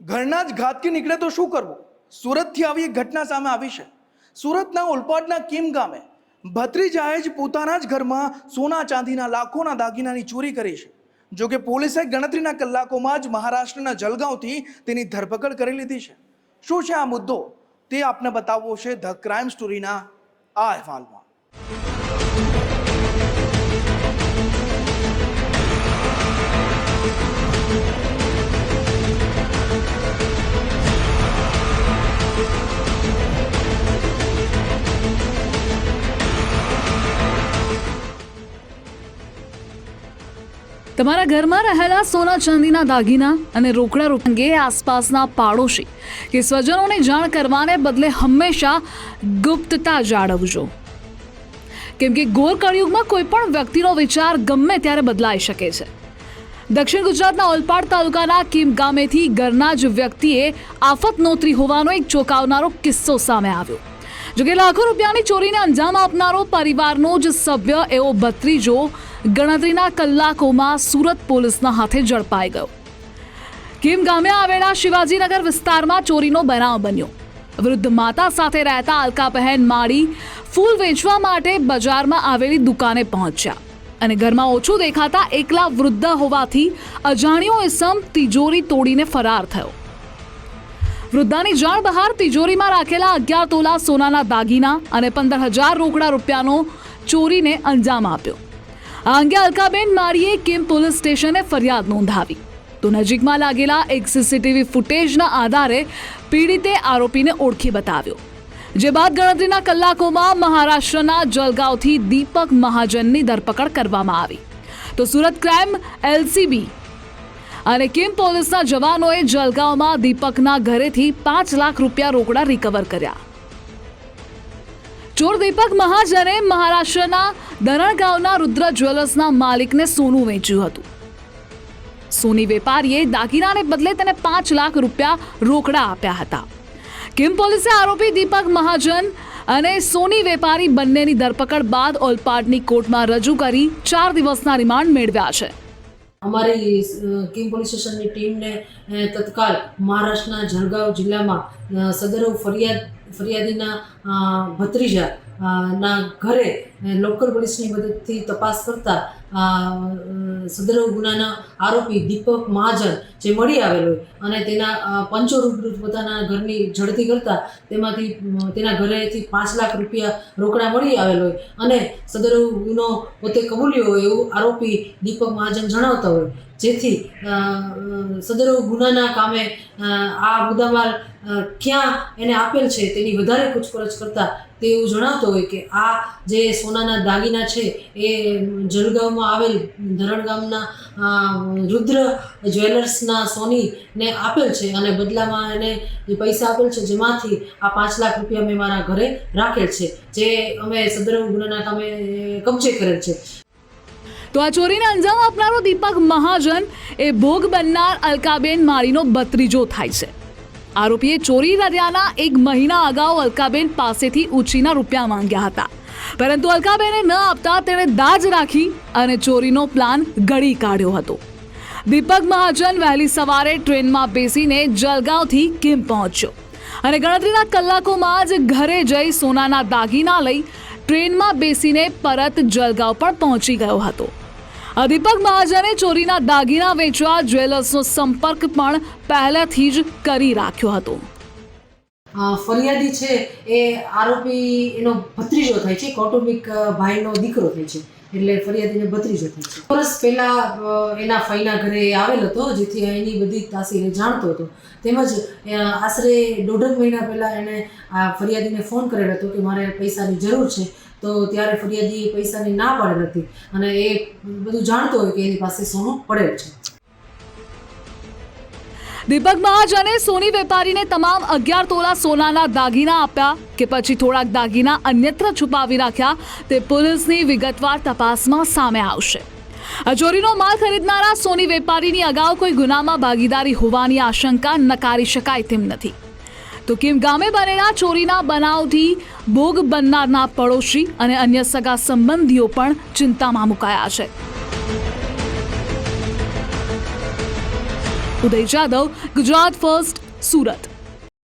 ઘરના જ ઘાતકી નીકળે તો શું કરવું? સુરતથી આવી એક ઘટના સામે આવી છે. સુરતના ઓલપાડના કીમ ગામે ભત્રીજાએ જ પોતાના જ ઘરમાં સોના ચાંદીના લાખોના દાગીનાની ચોરી કરી છે. જો કે પોલીસે ગણતરીના કલાકોમાં જ મહારાષ્ટ્રના જલગાંવથી તેની ધરપકડ કરી લીધી છે. શું છે આ મુદ્દો તે આપને બતાવવો છે ધ ક્રાઇમ સ્ટોરીના આ અહેવાલમાં. તમારા ઘરમાં રહેલા સોના ચાંદીના દાગીના અને રોકડા અંગે આસપાસના પાડોશી કે સ્વજનોને જાણ કરવાને બદલે હંમેશા ગુપ્તતા જાળવજો, કેમ કે ઘોર કળિયુગમાં કોઈ પણ વ્યક્તિનો વિચાર ગમે ત્યારે બદલાઈ શકે છે. દક્ષિણ ગુજરાતના ઓલપાડ તાલુકાના કીમ ગામેથી ઘરના જ વ્યક્તિએ આફત નોતરી હોવાનો એક ચોંકાવનારો કિસ્સો સામે આવ્યો. જોકે લાખો રૂપિયાની ચોરીને અંજામ આપનારો પરિવારનો જ સભ્ય એવો ભત્રીજો ગણતરીના કલાકોમાં સુરત પોલીસના હાથે ઝડપાઈ ગયો. કીમ ગામે આવેલા શિવાજીનગર વિસ્તારમાં ચોરીનો બનાવ બન્યો. વૃદ્ધ માતા સાથે રહેતા અલકાબહેન માળી ફૂલ વેચવા માટે બજારમાં આવેલી દુકાને પહોંચ્યા અને ઘરમાં ઓછું દેખાતા એકલા વૃદ્ધ હોવાથી અજાણ્યો ઇસમ તિજોરી તોડીને ફરાર થયો. વૃદ્ધાની જાણ બહાર તિજોરીમાં રાખેલા 11 તોલા સોનાના દાગીના અને 15,000 રોકડા રૂપિયાનો ચોરીને અંજામ આપ્યો. આ અંગે અલકાબેન માળીએ કીમ પોલીસ સ્ટેશને ફરિયાદ નોંધાવી તો નજીકમાં લાગેલા એક સીસીટીવી ફૂટેજના આધારે પીડિતે આરોપીને ઓળખી બતાવ્યો. જે બાદ ગણતરીના કલાકોમાં મહારાષ્ટ્રના જલગાંવથી દીપક મહાજનની ધરપકડ કરવામાં આવી તો સુરત ક્રાઇમ એલસીબી અને કીમ પોલીસના જવાનોએ જલગાંવમાં દીપકના ઘરેથી 5 લાખ રૂપિયા રોકડા રિકવર કર્યા. ચોર દીપક મહાજને મહારાષ્ટ્રના દરણગાંવના રુદ્ર જ્વેલર્સના માલિકને સોનું વેચ્યું હતું. સોની વેપારીએ દાગીનાને બદલે તેને 5 લાખ રૂપિયા રોકડા આપ્યા હતા. કીમ પોલીસે આરોપી દીપક મહાજન અને સોની વેપારી બંનેની ધરપકડ બાદ ઓલપાડની કોર્ટમાં રજૂ કરી 4 દિવસના રિમાન્ડ મેળવ્યા છે. અમારી કીમ પોલીસ સ્ટેશનની ટીમને તત્કાલ મહારાષ્ટ્રના જળગાંવ જિલ્લામાં સદરવ ફરિયાદીના ભત્રીજા ના ઘરે લોકલ પોલીસની મદદથી તપાસ કરતા સદરવ ગુનાના આરોપી દીપક મહાજન જે મળી આવેલો હોય અને તેના પંચો રૂબરૂ પોતાના ઘરની ઝડપી કરતા તેમાંથી તેના ઘરેથી 5 લાખ રૂપિયા રોકડા મળી આવેલો હોય અને સદરવ ગુનો પોતે કબૂલ્યો હોય એવું આરોપી દીપક મહાજન જણાવતા હોય, જેથી સદરવ ગુનાના કામે આ મુદ્દામાલ ક્યાં એને આપેલ છે તેની વધારે પૂછપરછ કરતા તે એવું જણાવતો હોય કે આ જે સોનાના દાગીના છે એ જલગાંવમાં આવેલ ધરણ ગામના રુદ્ર જ્વેલર્સના સોનીને આપેલ છે અને બદલામાં એને જે પૈસા આપેલ છે જેમાંથી આ 5 લાખ રૂપિયા મેં મારા ઘરે રાખેલ છે, જે અમે સદરવ ગુનાના કામે કબજે કરેલ છે. તો આ ચોરીને અંજામ આપનારો દીપક મહાજન એ ભોગ બનનાર અલકાબેન માળીનો ભત્રીજો થાય છે. આરોપીએ ચોરી કર્યાના 1 મહિના અગાઉ અલકાબેન પાસેથી ઉછીના રૂપિયા માંગ્યા હતા, પરંતુ અલકાબેને ન આપતા તેણે દાજ રાખી અને ચોરીનો પ્લાન ઘડી કાઢ્યો હતો. દીપક મહાજન વહેલી સવારે ટ્રેનમાં બેસીને જલગાંવથી કીમ પહોંચ્યો અને ગણતરીના કલાકોમાં જ ઘરે જઈ સોનાના દાગીના લઈ ટ્રેનમાં બેસીને પરત જલગાંવ પણ પહોંચી ગયો હતો. દીપક મહાજને ચોરીના દાગીના વેચવા જ્વેલર્સનો સંપર્ક પણ પહેલેથી જ કરી રાખ્યો હતો. ફરિયાદી છે એ આરોપી એનો ભત્રીજો થાય છે, કૌટુંબિક ભાઈનો દીકરો થાય છે, એટલે ફરિયાદીને ભત્રીજો થાય છે. વર્ષ પહેલા એના ફઈના ઘરે આવેલ હતો, જેથી એની બધી તાસીરે જાણતો હતો. તેમજ આશરે 1.5 મહિના પહેલાં એણે આ ફરિયાદીને ફોન કરેલો હતો કે મારે પૈસાની જરૂર છે, તો ત્યારે ફરિયાદી પૈસાની ના પાડેલ હતી અને એ બધું જાણતો હોય કે એની પાસે સોનું પડેલ છે. દીપક મહાજને સોની વેપારીને તમામ 11 તોલા સોનાના દાગીના આપ્યા કે પછી થોડાક દાગીના અન્યત્ર છુપાવી રાખ્યા તે પોલીસની વિગતવાર તપાસમાં સામે આવશે. આ ચોરીનો માલ ખરીદનારા સોની વેપારીની અગાઉ કોઈ ગુનામાં ભાગીદારી હોવાની આશંકા નકારી શકાય તેમ નથી. તો કીમ ગામે બનેલા ચોરીના બનાવથી ભોગ બનનારના પડોશી અને અન્ય સગા સંબંધીઓ પણ ચિંતામાં મુકાયા છે. ઉદય જાદવ, ગુજરાત ફર્સ્ટ, સુરત.